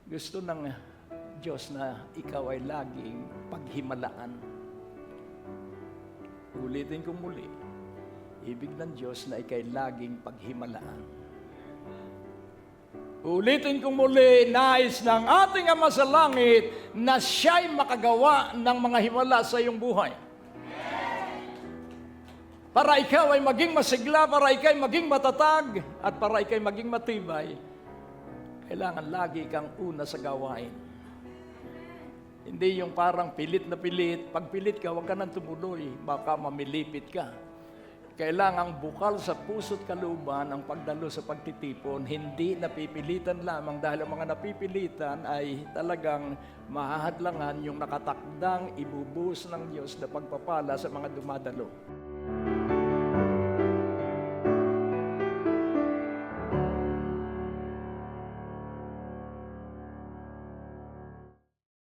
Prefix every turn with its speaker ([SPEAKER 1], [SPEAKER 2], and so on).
[SPEAKER 1] Gusto ng Diyos na ikaw ay laging paghimalaan. Ulitin ko muli. Ibig ng Diyos na ikaw ay laging paghimalaan. Ulitin ko muli, nais ng ating Ama sa langit na siya'y makagawa ng mga himala sa iyong buhay. Para ikaw ay maging masigla, para ikaw ay maging matatag, at para ikaw ay maging matibay, kailangan lagi kang una sa gawain. Hindi yung parang pilit na pilit. Pag pilit ka, huwag ka nang tumuloy. Baka mamilipit ka. Kailangang bukal sa puso't kalooban ang pagdalo sa pagtitipon. Hindi napipilitan lamang dahil ang mga napipilitan ay talagang mahahadlangan yung nakatakdang ibubuhos ng Diyos na pagpapala sa mga dumadalo.